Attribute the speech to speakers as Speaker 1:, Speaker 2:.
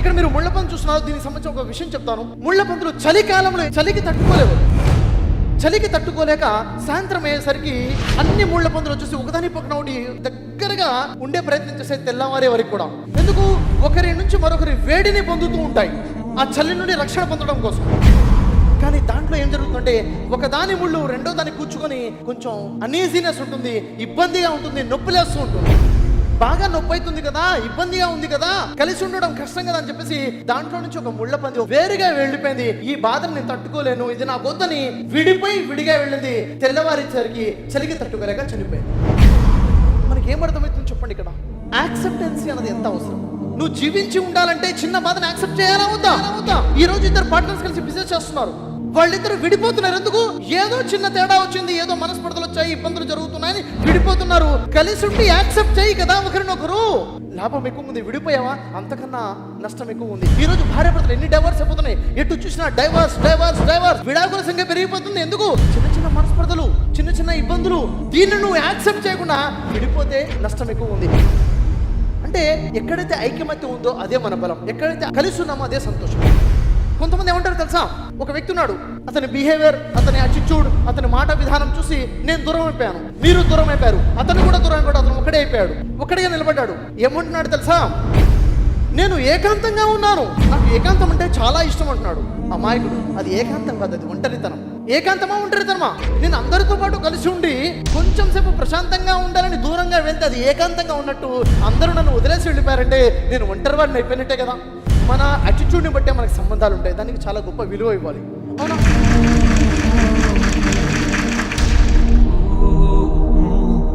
Speaker 1: ఇక్కడ మీరు ముళ్ళ పంది చూస్తున్నారు. దీనికి సంబంధించి ఒక విషయం చెప్తాను. ముళ్ళ పందులు చలికాలంలో చలికి తట్టుకోలేవు. చలికి తట్టుకోలేక సాయంత్రం అయ్యేసరికి అన్ని ముళ్ళ పందులు వచ్చేసి ఒకదాని పక్కన ఒకటి దగ్గరగా ఉండే ప్రయత్నం చేసే తెల్లవారే వరకు కూడా. ఎందుకు? ఒకరి నుంచి మరొకరి వేడిని పొందుతూ ఉంటాయి ఆ చలి నుండి రక్షణ పొందడం కోసం. కానీ దాంట్లో ఏం జరుగుతుందంటే ఒకదాని ముళ్ళు రెండో దాన్ని కూర్చుకొని కొంచెం అనీజీనెస్ ఉంటుంది, ఇబ్బందిగా ఉంటుంది, నొప్పిలేస్తూ ఉంటుంది. బాగా నొప్పి అవుతుంది కదా, ఇబ్బందిగా ఉంది కదా, కలిసి ఉండడం కష్టం కదా అని చెప్పేసి దాంట్లో నుంచి ఒక ముళ్ళ పంది వేరుగా వెళ్ళిపోయింది. ఈ బాధను నేను తట్టుకోలేను, ఇది నా వద్దని విడిపోయి విడిగా వెళ్ళింది. తెల్లవారేసరికి చలికి తట్టుకోలేక చనిపోయింది. మనకి ఏం అర్థమవుతుంది చెప్పండి? ఇక్కడ యాక్సెప్టెన్సీ అన్నది ఎంత అవసరం. నువ్వు జీవించి ఉండాలంటే చిన్న బాధను యాక్సెప్ట్ చేయాలా వద్దా? ఈ రోజు ఇద్దరు పార్ట్నర్స్ కలిసి బిజినెస్ చేస్తున్నారు, వాళ్ళిద్దరు విడిపోతున్నారు. ఎందుకు? ఏదో చిన్న తేడా వచ్చింది, ఏదో మనస్పర్ధలు వచ్చాయి, ఇబ్బందులు జరుగుతున్నాయని విడిపోతున్నారు. కలిసి ఉండి యాక్సెప్ట్ చేయి కదా ఒకరినొకరు. లాభం ఎక్కువ ఉంది, విడిపోయావా అంతకన్నా నష్టం ఎక్కువ ఉంది. ఈ రోజు భార్య భర్తలు ఎన్ని డైవర్స్ అయిపోతున్నాయి, ఎటు చూసినా డైవర్స్. విడాకుల సంఖ్య పెరిగిపోతుంది. ఎందుకు? చిన్న చిన్న మనస్పర్ధలు, చిన్న చిన్న ఇబ్బందులు. దీన్ని నువ్వు యాక్సెప్ట్ చేయకుండా విడిపోతే నష్టం ఎక్కువ ఉంది. అంటే ఎక్కడైతే ఐక్యమత్యం ఉందో అదే మన బలం, ఎక్కడైతే కలిసి ఉన్నామో అదే సంతోషం. కొంతమంది ఏమంటారు తెలుసా? ఒక వ్యక్తి ఉన్నాడు, అతని బిహేవియర్, అతని అటిట్యూడ్, అతని మాట విధానం చూసి నేను దూరం అయిపోయాను, మీరు దూరం అయిపోయారు, అతను కూడా దూరం అయిపోయాడు, అతను ఒకడే అయిపోయాడు, ఒకటిగా నిలబడ్డాడు. ఏమంటున్నాడు తెలుసా? నేను ఏకాంతంగా ఉన్నాను, నాకు ఏకాంతం అంటే చాలా ఇష్టం అంటున్నాడు. అమాయకుడు. అది ఏకాంతం కాదు, అది ఒంటరితనం. ఏకాంతమా ఒంటరితనమా? నేను అందరితో పాటు కలిసి ఉండి కొంచెం సేపు ప్రశాంతంగా ఉండాలని దూరంగా వెళ్తే అది ఏకాంతంగా ఉన్నట్టు. అందరూ నన్ను వదిలేసి వెళ్ళిపోయారంటే నేను ఒంటరివాడిని అయిపోయినట్టే కదా. మన అటిట్యూడ్ని బట్టే మనకు సంబంధాలు ఉంటాయి, దానికి చాలా గొప్ప విలువ ఇవ్వాలి. అవునా?